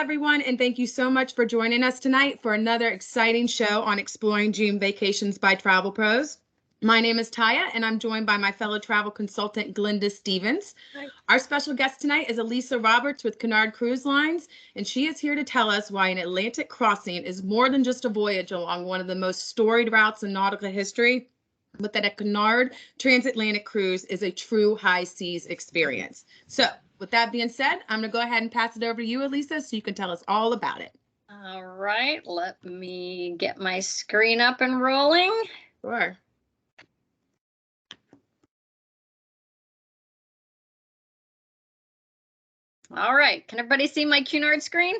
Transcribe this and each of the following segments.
everyone, and thank you so much for joining us tonight for another exciting show on Exploring Dream Vacations by Travel Pros. My name is Taya, and I'm joined by my fellow travel consultant, Glenda Stevens. Hi. Our special guest tonight is Elisa Roberts with Cunard Cruise Lines, and she is here to tell us why an Atlantic crossing is more than just a voyage along one of the most storied routes in nautical history, but that a Cunard transatlantic cruise is a true high seas experience. So, with that being said, I'm going to go ahead and pass it over to you, Elisa, so you can tell us all about it. All right, let me get my screen up and rolling. Sure. All right, can everybody see my Cunard screen?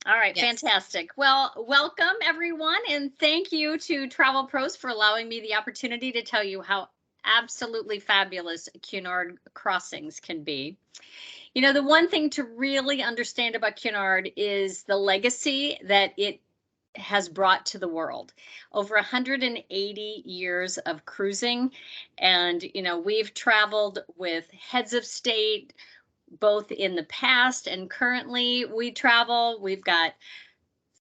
All right, Yes. Fantastic. Well, welcome everyone, and thank you to Travel Pros for allowing me the opportunity to tell you how absolutely fabulous Cunard crossings can be. You know, the one thing to really understand about Cunard is the legacy that it has brought to the world. Over 180 years of cruising, and you know, we've traveled with heads of state, both in the past and currently we travel. We've got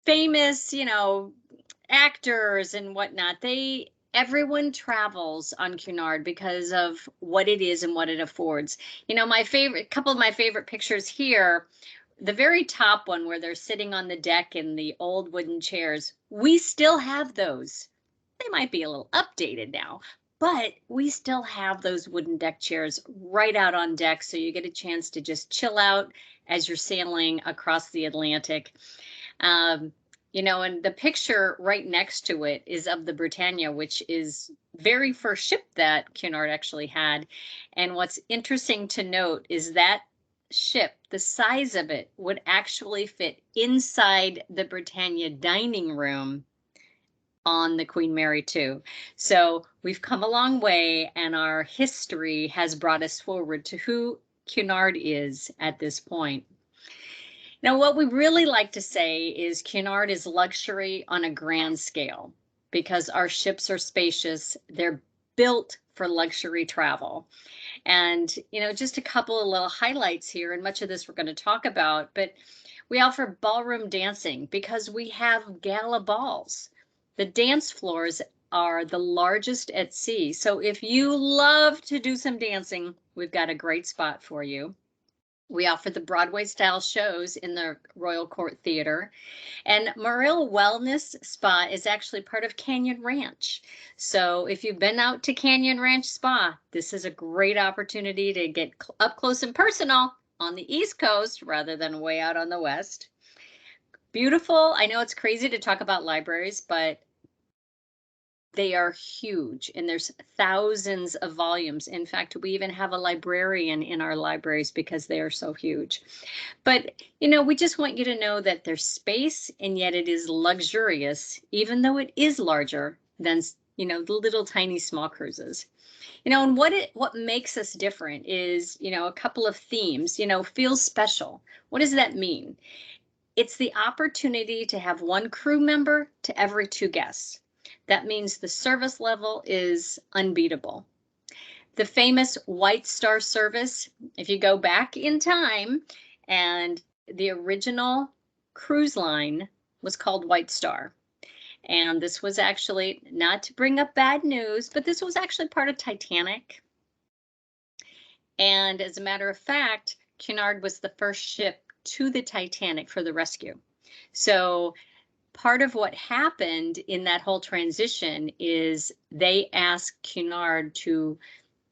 famous, you know, actors and whatnot. Everyone travels on Cunard because of what it is and what it affords. You know, couple of my favorite pictures here, the very top one where they're sitting on the deck in the old wooden chairs, we still have those. They might be a little updated now, but we still have those wooden deck chairs right out on deck, so you get a chance to just chill out as you're sailing across the Atlantic. You know, and the picture right next to it is of the Britannia, which is very first ship that Cunard actually had. And what's interesting to note is that ship, the size of it would actually fit inside the Britannia dining room on the Queen Mary 2. So we've come a long way, and our history has brought us forward to who Cunard is at this point. Now, what we really like to say is Cunard is luxury on a grand scale because our ships are spacious. They're built for luxury travel. And, you know, just a couple of little highlights here, and much of this we're going to talk about, but we offer ballroom dancing because we have gala balls. The dance floors are the largest at sea. So if you love to do some dancing, we've got a great spot for you. We offer the Broadway style shows in the Royal Court Theater, and Morrill Wellness Spa is actually part of Canyon Ranch. So if you've been out to Canyon Ranch Spa, this is a great opportunity to get up close and personal on the East Coast rather than way out on the West. Beautiful. I know it's crazy to talk about libraries, but they are huge, and there's thousands of volumes. In fact, we even have a librarian in our libraries because they are so huge. But, you know, we just want you to know that there's space, and yet it is luxurious, even though it is larger than, you know, the little tiny small cruises. You know, and what makes us different is, you know, a couple of themes. You know, feels special. What does that mean? It's the opportunity to have one crew member to every 2 guests. That means the service level is unbeatable. The famous White Star service, if you go back in time, and the original cruise line was called White Star. And this was actually, not to bring up bad news, but this was actually part of Titanic. And as a matter of fact, Cunard was the first ship to the Titanic for the rescue. So part of what happened in that whole transition is they asked Cunard to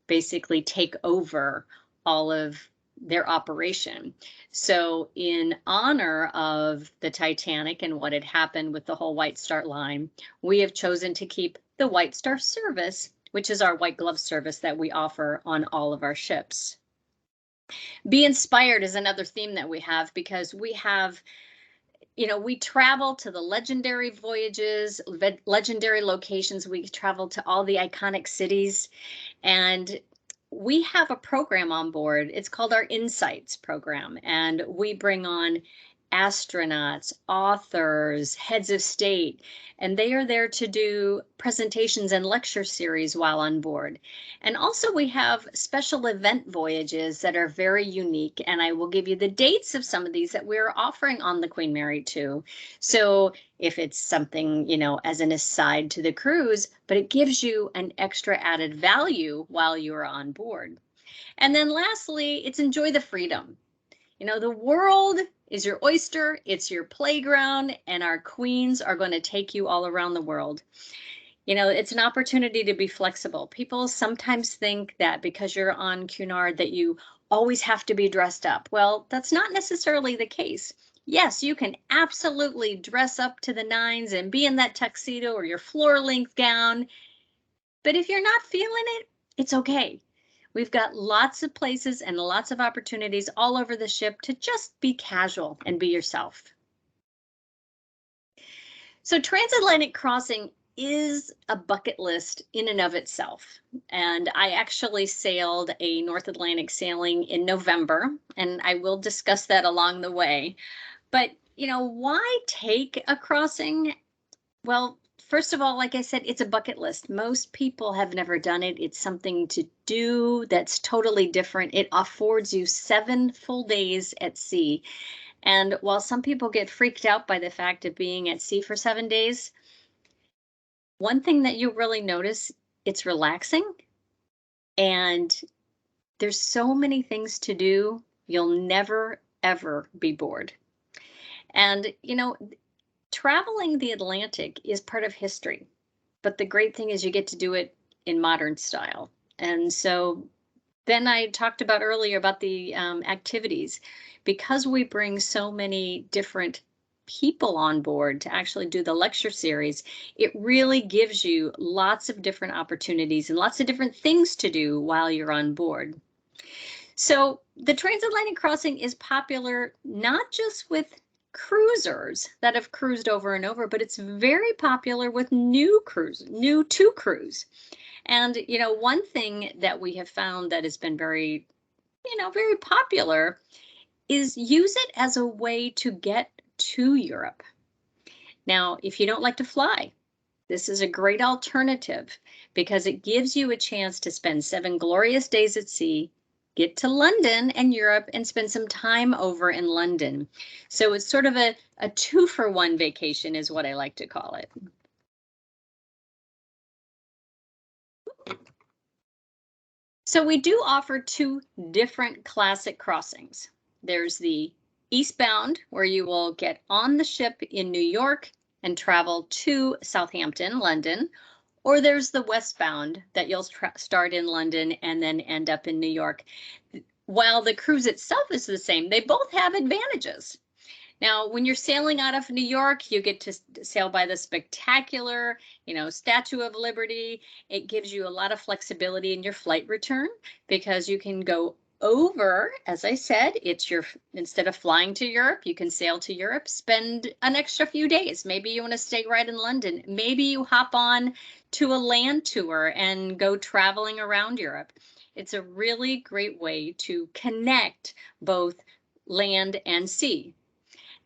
basically take over all of their operation. So in honor of the Titanic and what had happened with the whole White Star line, we have chosen to keep the White Star service, which is our white glove service that we offer on all of our ships. Be inspired is another theme that we have, because we have, you know, we travel to the legendary voyages, legendary locations. We travel to all the iconic cities, and we have a program on board. It's called our Insights program, and we bring on astronauts, authors, heads of state, and they are there to do presentations and lecture series while on board. And also we have special event voyages that are very unique, and I will give you the dates of some of these that we're offering on the Queen Mary 2. So if it's something, you know, as an aside to the cruise, but it gives you an extra added value while you're on board. And then lastly, it's enjoy the freedom. You know, the world is your oyster, it's your playground, and our queens are going to take you all around the world. You know, it's an opportunity to be flexible. People sometimes think that because you're on Cunard that you always have to be dressed up. Well, that's not necessarily the case. Yes, you can absolutely dress up to the nines and be in that tuxedo or your floor-length gown. But if you're not feeling it, it's okay. We've got lots of places and lots of opportunities all over the ship to just be casual and be yourself. So Transatlantic Crossing is a bucket list in and of itself. And I actually sailed a North Atlantic sailing in November, and I will discuss that along the way. But, you know, why take a crossing? Well, first of all, like I said, it's a bucket list. Most people have never done it. It's something to do that's totally different. It affords you 7 full days at sea. And while some people get freaked out by the fact of being at sea for 7 days, one thing that you really notice, it's relaxing. And there's so many things to do, you'll never, ever be bored. And, you know, traveling the Atlantic is part of history, but the great thing is you get to do it in modern style. And so then I talked about earlier about the activities. Because we bring so many different people on board to actually do the lecture series, it really gives you lots of different opportunities and lots of different things to do while you're on board. So the Transatlantic Crossing is popular not just with cruisers that have cruised over and over, but it's very popular with new to cruise. And, you know, one thing that we have found that has been very, you know, very popular is use it as a way to get to Europe. Now, if you don't like to fly, this is a great alternative because it gives you a chance to spend 7 glorious days at sea, get to London and Europe, and spend some time over in London. So it's sort of a 2-for-1 vacation is what I like to call it. So we do offer 2 different classic crossings. There's the eastbound, where you will get on the ship in New York and travel to Southampton, London, or there's the westbound that you'll start in London and then end up in New York. While the cruise itself is the same, they both have advantages. Now, when you're sailing out of New York, you get to sail by the spectacular, you know, Statue of Liberty. It gives you a lot of flexibility in your flight return because you can go over, as I said, it's your, instead of flying to Europe, you can sail to Europe, spend an extra few days. Maybe you want to stay right in London. Maybe you hop on to a land tour and go traveling around Europe. It's a really great way to connect both land and sea.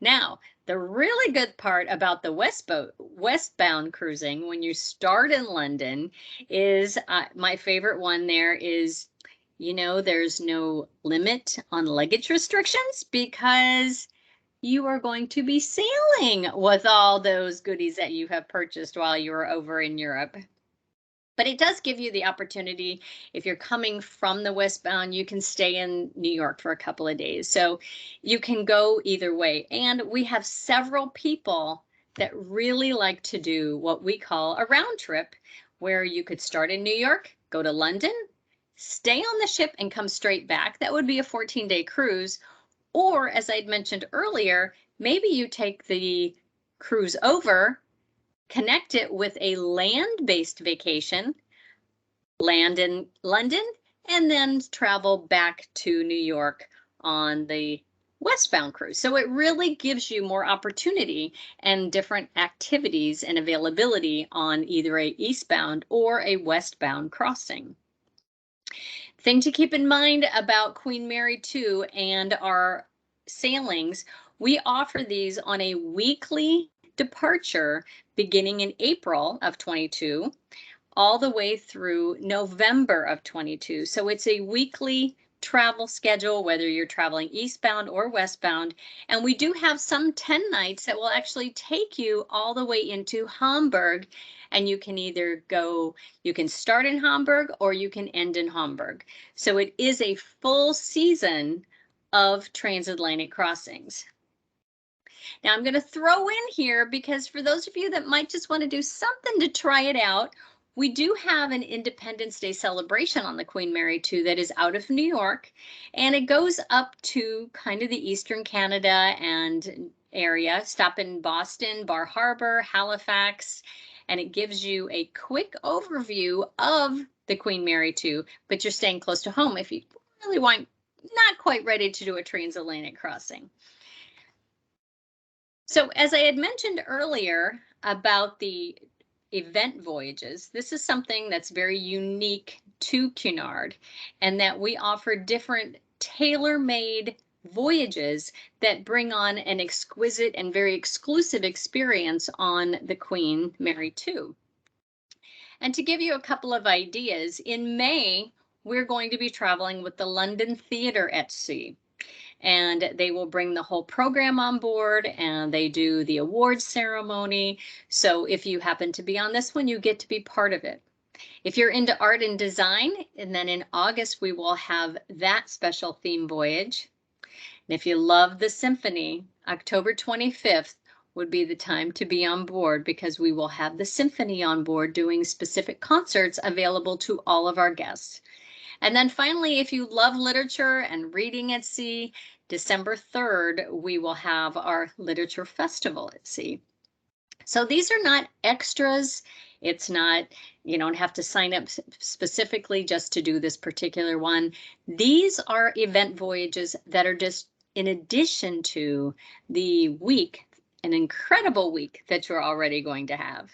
Now, the really good part about the westbound cruising, when you start in London, is my favorite one there is, you know, there's no limit on luggage restrictions because you are going to be sailing with all those goodies that you have purchased while you were over in Europe. But it does give you the opportunity, if you're coming from the westbound, you can stay in New York for a couple of days. So you can go either way. And we have several people that really like to do what we call a round trip, where you could start in New York, go to London, stay on the ship and come straight back. That would be a 14-day cruise. Or, as I'd mentioned earlier, maybe you take the cruise over, connect it with a land-based vacation, land in London, and then travel back to New York on the westbound cruise. So it really gives you more opportunity and different activities and availability on either a eastbound or a westbound crossing. Thing to keep in mind about Queen Mary 2 and our sailings, We offer these on a weekly departure beginning in April of 22 all the way through November of 22. So it's a weekly travel schedule, whether you're traveling eastbound or westbound. And we do have some 10 nights that will actually take you all the way into Hamburg. And you can either go, you can start in Hamburg or you can end in Hamburg. So it is a full season of transatlantic crossings. Now I'm going to throw in here, because for those of you that might just want to do something to try it out, we do have an Independence Day celebration on the Queen Mary 2 that is out of New York, and it goes up to kind of the Eastern Canada and area. Stop in Boston, Bar Harbor, Halifax, and it gives you a quick overview of the Queen Mary 2, but you're staying close to home if you really want, not quite ready to do a transatlantic crossing. So as I had mentioned earlier about the event voyages, this is something that's very unique to Cunard, and that we offer different tailor-made voyages that bring on an exquisite and very exclusive experience on the Queen Mary 2. And to give you a couple of ideas, in May, we're going to be traveling with the London Theatre at Sea. And they will bring the whole program on board, and they do the awards ceremony. So if you happen to be on this one, you get to be part of it. If you're into art and design, and then in August, we will have that special theme voyage. And if you love the symphony, October 25th would be the time to be on board, because we will have the symphony on board doing specific concerts available to all of our guests. And then finally, if you love literature and reading at sea, December 3rd, we will have our literature festival at sea. So these are not extras. It's not, you don't have to sign up specifically just to do this particular one. These are event voyages that are just in addition to the week, an incredible week that you're already going to have.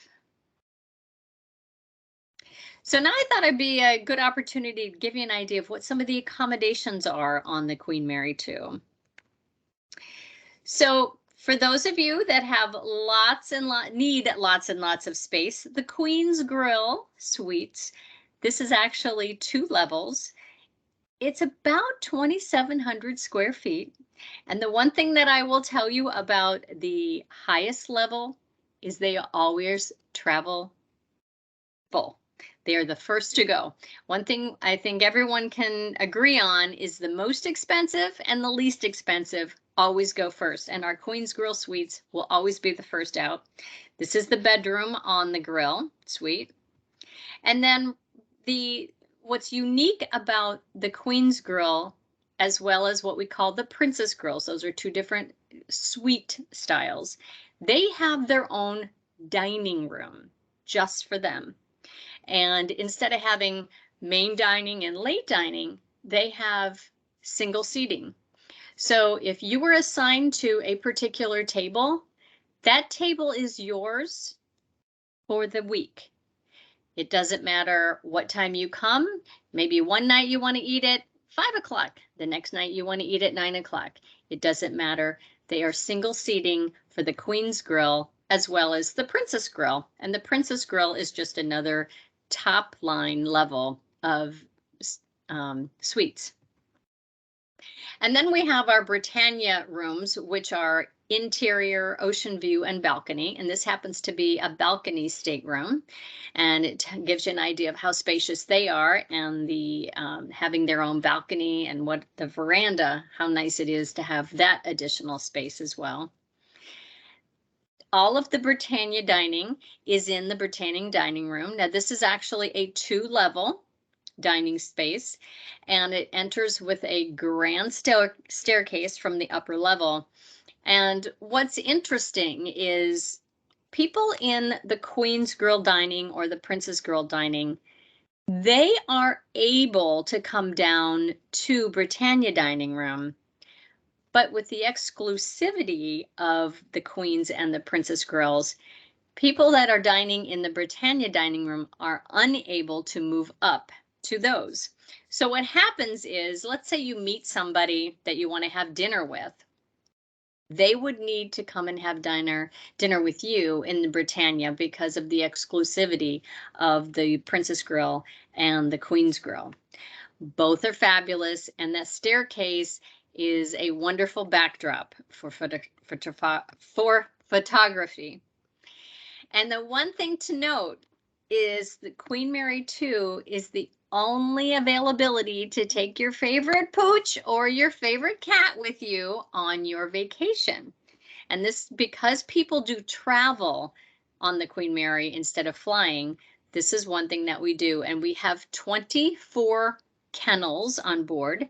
So now I thought it'd be a good opportunity to give you an idea of what some of the accommodations are on the Queen Mary 2. So for those of you that have need lots and lots of space, the Queen's Grill Suites, this is actually 2 levels. It's about 2,700 square feet. And the one thing that I will tell you about the highest level is they always travel full. They are the first to go. One thing I think everyone can agree on is the most expensive and the least expensive always go first. And our Queen's Grill Suites will always be the first out. This is the bedroom on the grill suite. And then what's unique about the Queen's Grill, as well as what we call the Princess Grills, those are 2 different suite styles. They have their own dining room just for them. And instead of having main dining and late dining, they have single seating. So if you were assigned to a particular table, that table is yours for the week. It doesn't matter what time you come. Maybe one night you want to eat at 5 o'clock. The next night you want to eat at 9 o'clock. It doesn't matter. They are single seating for the Queen's Grill as well as the Princess Grill. And the Princess Grill is just another top line level of suites. And then we have our Britannia rooms, which are interior, ocean view, and balcony. And this happens to be a balcony stateroom. And it gives you an idea of how spacious they are, and the having their own balcony, and what the veranda, how nice it is to have that additional space as well. All of the Britannia dining is in the Britannia dining room. Now, this is actually a 2-level dining space, and it enters with a grand staircase from the upper level. And what's interesting is people in the Queen's Grill dining or the Princess Grill dining, they are able to come down to Britannia dining room. But with the exclusivity of the Queen's and the Princess Grills, people that are dining in the Britannia dining room are unable to move up to those. So what happens is, let's say you meet somebody that you want to have dinner with. they would need to come and have dinner with you in the Britannia because of the exclusivity of the Princess Grill and the Queen's Grill. Both are fabulous, and that staircase is a wonderful backdrop for photography. And the one thing to note is that Queen Mary 2 is the only availability to take your favorite pooch or your favorite cat with you on your vacation. And this, because people do travel on the Queen Mary instead of flying, this is one thing that we do. And we have 24 kennels on board,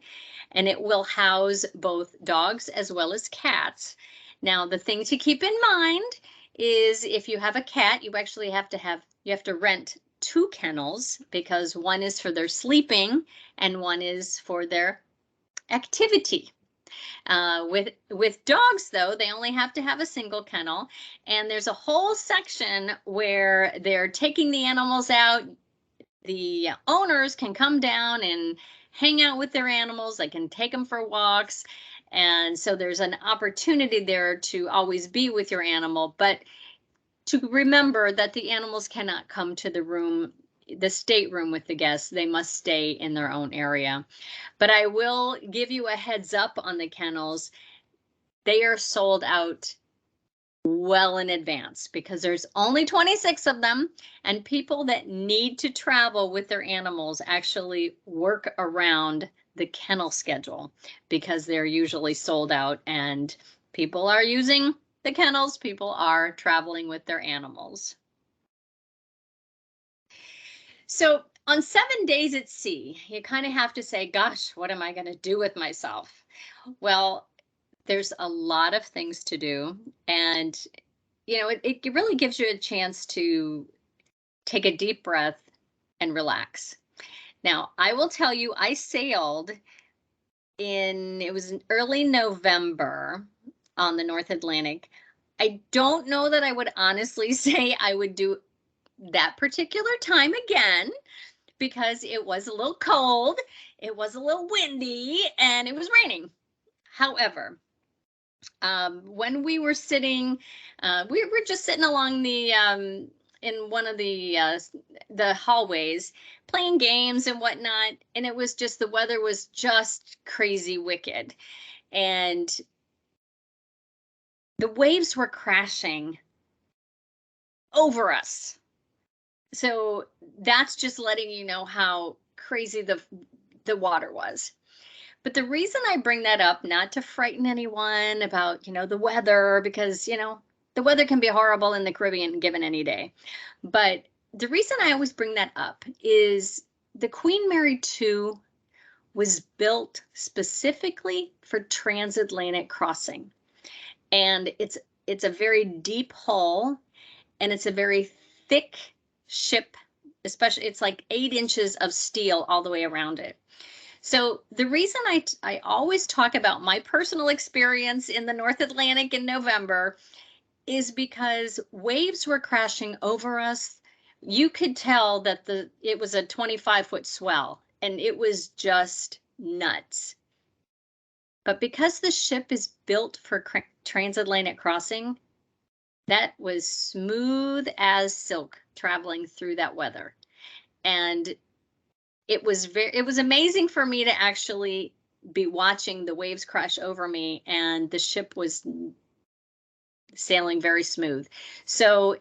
and it will house both dogs as well as cats. Now, the thing to keep in mind is if you have a cat, you actually have to rent 2 kennels, because one is for their sleeping and one is for their activity. With dogs, though, they only have to have a single kennel, and there's a whole section where they're taking the animals out. The owners can come down and hang out with their animals. They can take them for walks. And so there's an opportunity there to always be with your animal, but to remember that the animals cannot come to the stateroom with the guests. They must stay in their own area. But I will give you a heads up on the kennels. They are sold out well in advance because there's only 26 of them, and people that need to travel with their animals actually work around the kennel schedule because they're usually sold out, and people are using the kennels, people are traveling with their animals. So on 7 days at sea, you kind of have to say, gosh, what am I going to do with myself? Well, there's a lot of things to do, and you know, it really gives you a chance to take a deep breath and relax. Now, I will tell you, I sailed it was in early November on the North Atlantic. I don't know that I would honestly say I would do that particular time again, because it was a little cold, it was a little windy, and it was raining. However, when we were sitting, we were just sitting along the in one of the hallways playing games and whatnot, and it was just, the weather was just crazy wicked, and the waves were crashing over us. So that's just letting you know how crazy the water was. But the reason I bring that up, not to frighten anyone about, the weather, because, the weather can be horrible in the Caribbean given any day. But the reason I always bring that up is the Queen Mary 2 was built specifically for transatlantic crossing. And it's a very deep hull, and it's a very thick ship, especially it's like 8 inches of steel all the way around it. So the reason I always talk about my personal experience in the North Atlantic in November is because waves were crashing over us. You could tell that it was a 25-foot swell, and it was just nuts. But because the ship is built for transatlantic crossing, that was smooth as silk traveling through that weather. And it was amazing for me to actually be watching the waves crash over me, and the ship was sailing very smooth. So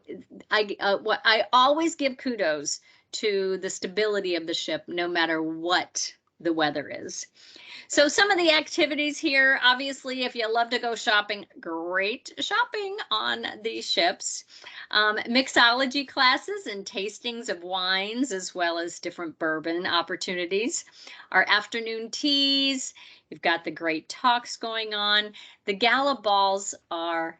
I always give kudos to the stability of the ship, no matter what the weather is. So some of the activities here, obviously, if you love to go shopping, great shopping on these ships. Mixology classes and tastings of wines, as well as different bourbon opportunities. Our afternoon teas, you've got the great talks going on. The gala balls are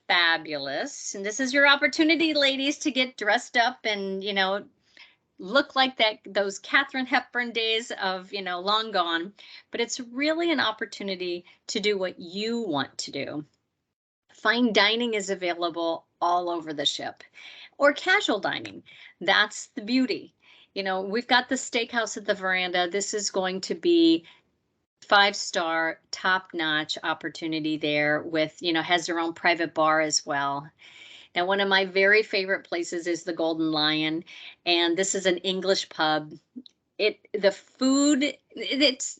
fabulous. And this is your opportunity, ladies, to get dressed up and, look like those Katharine Hepburn days of, long gone. But it's really an opportunity to do what you want to do. Fine dining is available all over the ship, or casual dining. That's the beauty. We've got the Steakhouse at the Verandah. This is going to be 5-star, top-notch opportunity there with, has their own private bar as well. Now, one of my very favorite places is the Golden Lion, and this is an English pub. The food, it's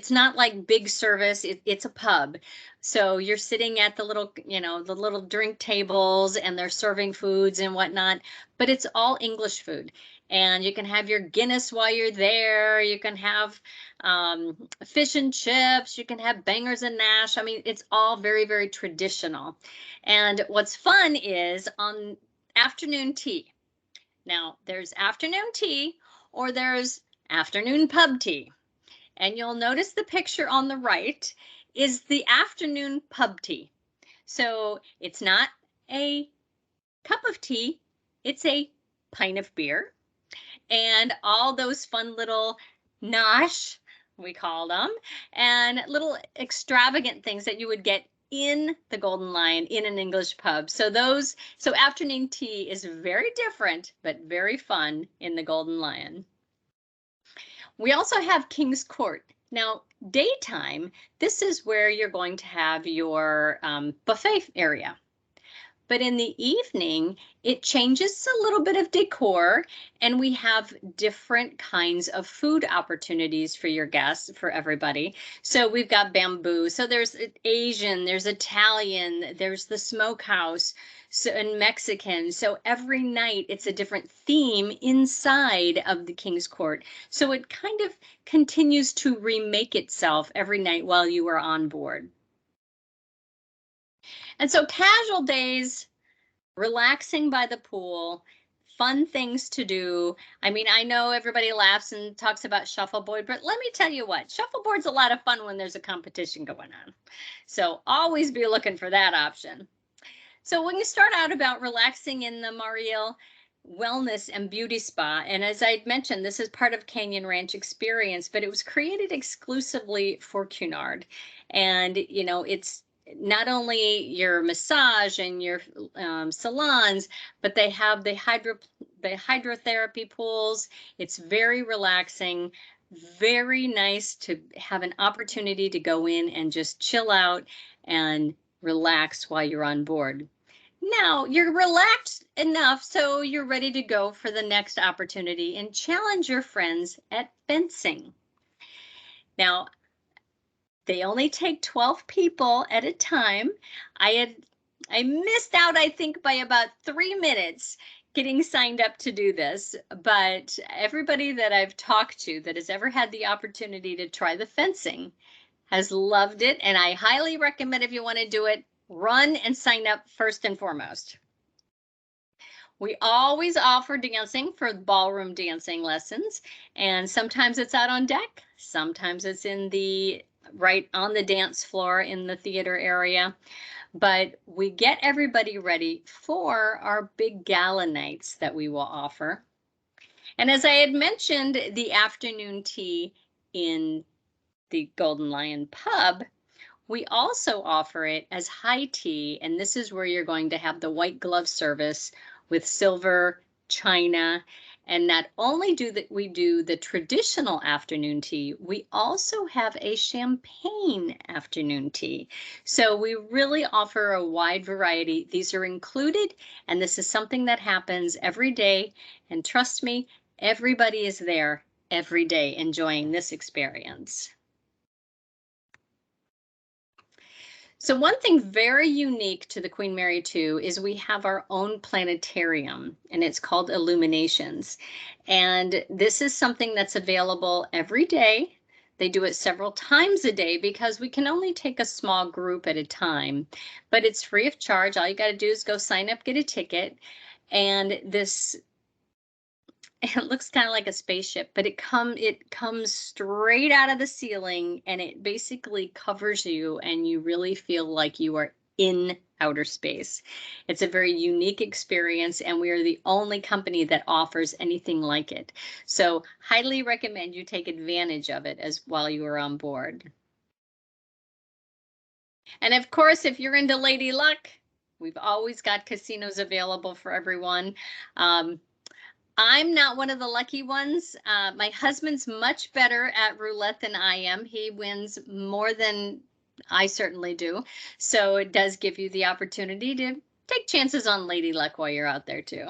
not like big service. It's a pub. So you're sitting at the little, the little drink tables, and they're serving foods and whatnot, but it's all English food. And you can have your Guinness while you're there. You can have fish and chips. You can have bangers and mash. I mean, it's all very, very traditional. And what's fun is on afternoon tea. Now, there's afternoon tea, or there's afternoon pub tea. And you'll notice the picture on the right is the afternoon pub tea. So it's not a cup of tea, it's a pint of beer. And all those fun little nosh, we call them, and little extravagant things that you would get in the Golden Lion in an English pub. So afternoon tea is very different, but very fun in the Golden Lion. We also have King's Court. Now, daytime, this is where you're going to have your buffet area. But in the evening, it changes a little bit of decor, and we have different kinds of food opportunities for your guests, for everybody. So we've got bamboo. So there's Asian, there's Italian, there's the smokehouse, and Mexican. So every night it's a different theme inside of the King's Court. So it kind of continues to remake itself every night while you are on board. And so casual days, relaxing by the pool, fun things to do. I mean, I know everybody laughs and talks about shuffleboard, but let me tell you what, shuffleboard's a lot of fun when there's a competition going on. So always be looking for that option. So we can start out about relaxing in the Mariel Wellness and Beauty Spa. And as I mentioned, this is part of Canyon Ranch Experience, but it was created exclusively for Cunard. And, it's not only your massage and your salons, but they have the hydrotherapy pools. It's very relaxing, very nice to have an opportunity to go in and just chill out and relax while you're on board. Now you're relaxed enough so you're ready to go for the next opportunity and challenge your friends at fencing. Now, they only take 12 people at a time. I missed out, I think, by about 3 minutes getting signed up to do this, but everybody that I've talked to that has ever had the opportunity to try the fencing has loved it, and I highly recommend, if you want to do it, run and sign up first and foremost. We always offer dancing for ballroom dancing lessons, and sometimes it's out on deck, sometimes it's right on the dance floor in the theater area. But we get everybody ready for our big gala nights that we will offer. And as I had mentioned, the afternoon tea in the Golden Lion pub, we also offer it as high tea, and this is where you're going to have the white glove service with silver china. And not only do we do the traditional afternoon tea, we also have a champagne afternoon tea. So we really offer a wide variety. These are included, and this is something that happens every day. And trust me, everybody is there every day enjoying this experience. So one thing very unique to the Queen Mary 2 is we have our own planetarium, and it's called Illuminations. And this is something that's available every day. They do it several times a day because we can only take a small group at a time, but it's free of charge. All you got to do is go sign up, get a ticket. And it looks kind of like a spaceship, but it comes straight out of the ceiling, and it basically covers you, and you really feel like you are in outer space. It's a very unique experience, and we are the only company that offers anything like it. So highly recommend you take advantage of it while you are on board. And of course, if you're into Lady Luck, we've always got casinos available for everyone. I'm not one of the lucky ones. My husband's much better at roulette than I am. He wins more than I certainly do. So it does give you the opportunity to take chances on lady luck while you're out there too.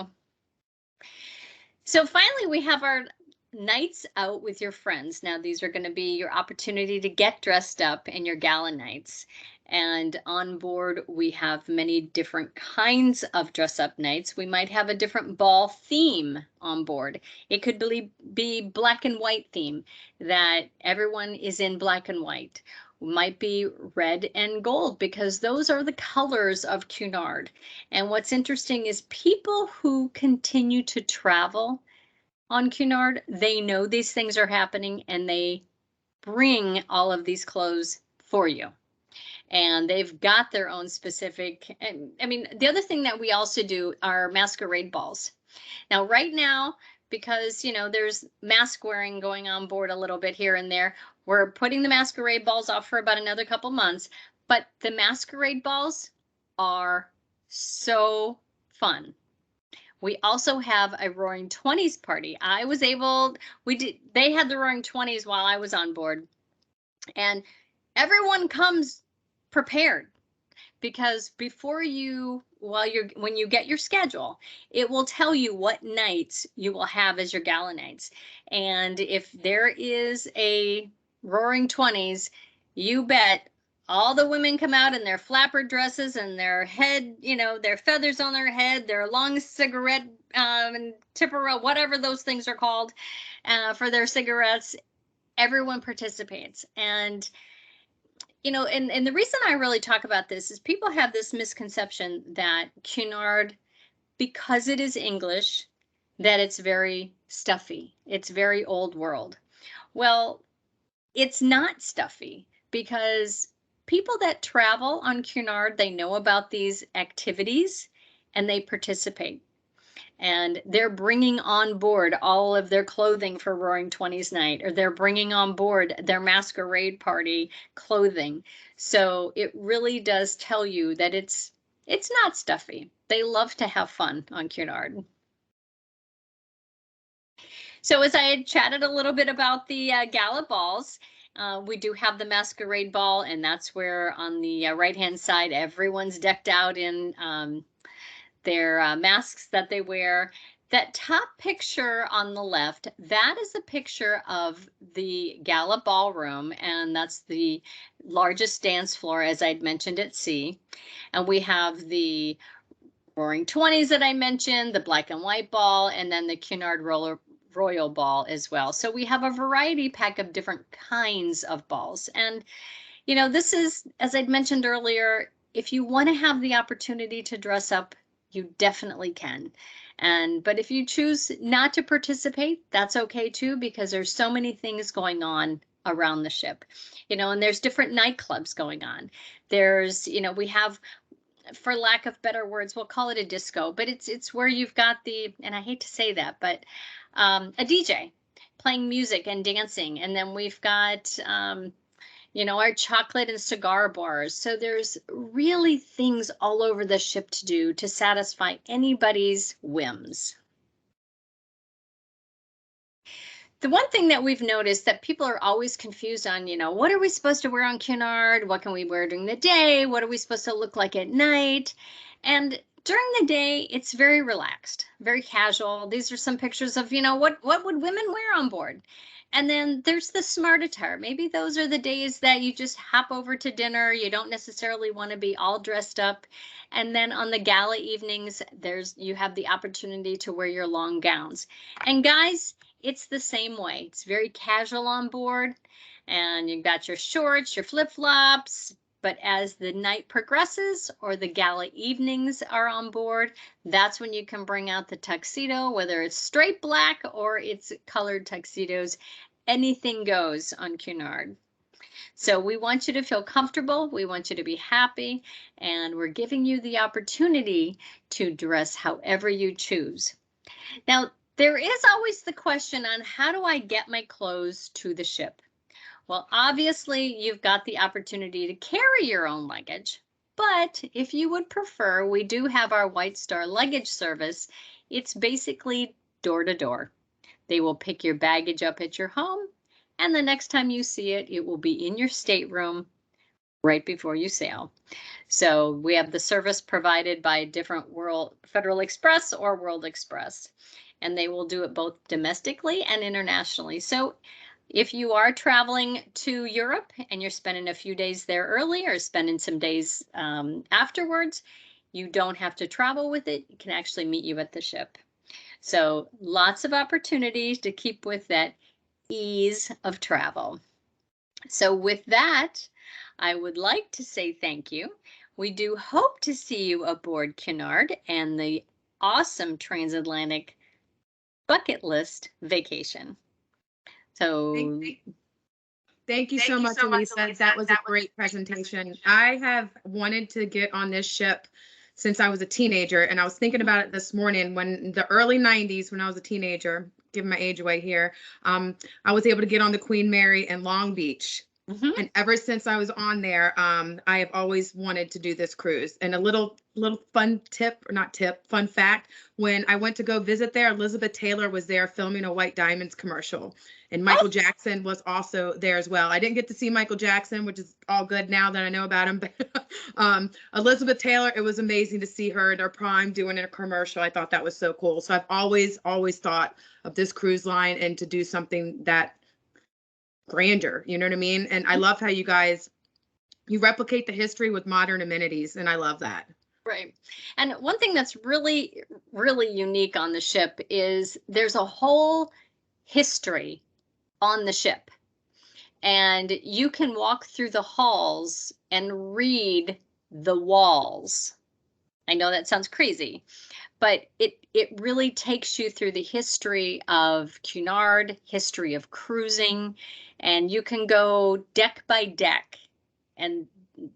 So finally, we have our nights out with your friends. Now, these are going to be your opportunity to get dressed up in your gala nights. And on board, we have many different kinds of dress up nights. We might have a different ball theme on board. It could be black and white theme, that everyone is in black and white. Might be red and gold, because those are the colors of Cunard. And what's interesting is people who continue to travel on Cunard, they know these things are happening and they bring all of these clothes for you. And they've got their own specific, I mean, the other thing that we also do are masquerade balls. Now, right now, because, you know, there's mask wearing going on board a little bit here and there, we're putting the masquerade balls off for about another couple months, but the masquerade balls are so fun. We also have a Roaring 20s party. They had the Roaring 20s while I was on board, and everyone comes prepared, because when you get your schedule, it will tell you what nights you will have as your gala nights. And if there is a Roaring 20s, you bet all the women come out in their flapper dresses and their head, you know, their feathers on their head, their long cigarette and tipper, whatever those things are called, for their cigarettes. Everyone participates. And you know, and the reason I really talk about this is people have this misconception that Cunard, because it is English, that it's very stuffy. It's very old world. Well, it's not stuffy, because people that travel on Cunard, they know about these activities and they participate. And they're bringing on board all of their clothing for Roaring 20s night, or they're bringing on board their masquerade party clothing. So it really does tell you that it's not stuffy. They love to have fun on Cunard. So as I had chatted a little bit about the gala balls, we do have the masquerade ball, and that's where on the right-hand side, everyone's decked out in their masks that they wear. That top picture on the left, that is a picture of the Gala ballroom, and that's the largest dance floor, as I'd mentioned, at sea. And we have the Roaring 20s that I mentioned, the black and white ball, and then the Cunard Royal ball as well. So we have a variety pack of different kinds of balls. And, you know, this is, as I'd mentioned earlier, if you want to have the opportunity to dress up, you definitely can. But if you choose not to participate, that's okay too, because there's so many things going on around the ship, you know, and there's different nightclubs going on. There's, you know, we have, for lack of better words, we'll call it a disco, but it's where you've got and I hate to say that, but a DJ playing music and dancing. And then we've got, you know, our chocolate and cigar bars. So there's really things all over the ship to do to satisfy anybody's whims. The one thing that we've noticed that people are always confused on, you know, what are we supposed to wear on Cunard? What can we wear during the day? What are we supposed to look like at night? And during the day, it's very relaxed, very casual. These are some pictures of, you know, what would women wear on board? And then there's the smart attire. Maybe those are the days that you just hop over to dinner. You don't necessarily want to be all dressed up. And then on the gala evenings, you have the opportunity to wear your long gowns. And guys, it's the same way. It's very casual on board, and you've got your shorts, your flip-flops. But as the night progresses, or the gala evenings are on board, that's when you can bring out the tuxedo, whether it's straight black or it's colored tuxedos. Anything goes on Cunard. So we want you to feel comfortable. We want you to be happy. And we're giving you the opportunity to dress however you choose. Now, there is always the question on, how do I get my clothes to the ship? Well, obviously, you've got the opportunity to carry your own luggage, but if you would prefer, we do have our White Star luggage service. It's basically door to door. They will pick your baggage up at your home, and the next time you see it, it will be in your stateroom right before you sail. So we have the service provided by different Federal Express or World Express, and they will do it both domestically and internationally. So if you are traveling to Europe and you're spending a few days there early or spending some days afterwards, you don't have to travel with it. It can actually meet you at the ship. So lots of opportunities to keep with that ease of travel. So with that, I would like to say thank you. We do hope to see you aboard Cunard and the awesome transatlantic bucket list vacation. So thank you so much, Elisa. That was a great presentation. I have wanted to get on this ship since I was a teenager, and I was thinking about it this morning when the early 90s, when I was a teenager, giving my age away here, I was able to get on the Queen Mary in Long Beach. And ever since I was on there, I have always wanted to do this cruise. And a little fun tip, or not tip, fun fact, when I went to go visit there, Elizabeth Taylor was there filming a White Diamonds commercial. And Michael Jackson was also there as well. I didn't get to see Michael Jackson, which is all good now that I know about him. But Elizabeth Taylor, it was amazing to see her in her prime doing a commercial. I thought that was so cool. So I've always thought of this cruise line and to do something that grandeur, you know what I mean? And I love how you guys, you replicate the history with modern amenities, and I love that. Right. And one thing that's really, really unique on the ship is there's a whole history on the ship. And you can walk through the halls and read the walls. I know that sounds crazy, but it really takes you through the history of Cunard, history of cruising, and you can go deck by deck, and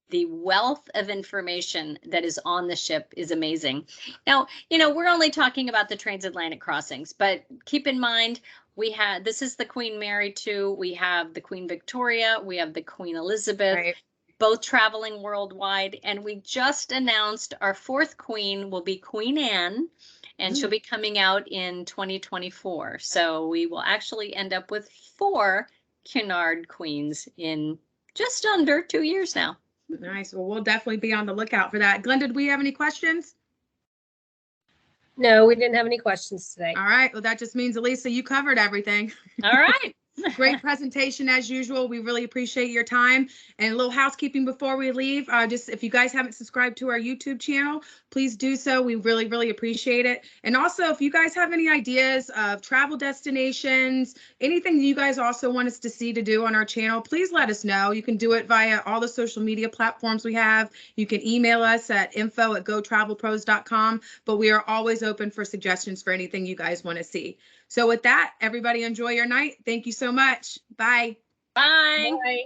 the wealth of information that is on the ship is amazing. Now, you know, we're only talking about the transatlantic crossings, but keep in mind, this is the Queen Mary 2, we have the Queen Victoria, we have the Queen Elizabeth, Right. Both traveling worldwide, and we just announced our fourth queen will be Queen Anne, and she'll be coming out in 2024. So we will actually end up with 4 Cunard queens in just under 2 years now. Nice. Well, we'll definitely be on the lookout for that. Glenn, did we have any questions? No, we didn't have any questions today. All right. Well, that just means, Elisa, you covered everything. All right. Great presentation as usual. We really appreciate your time. And a little housekeeping before we leave. Just if you guys haven't subscribed to our YouTube channel, please do so. We really, really appreciate it. And also, if you guys have any ideas of travel destinations, anything you guys also want us to see to do on our channel, please let us know. You can do it via all the social media platforms we have. You can email us at info@gotravelpros.com, but we are always open for suggestions for anything you guys want to see. So with that, everybody enjoy your night. Thank you so much. Bye. Bye. Bye.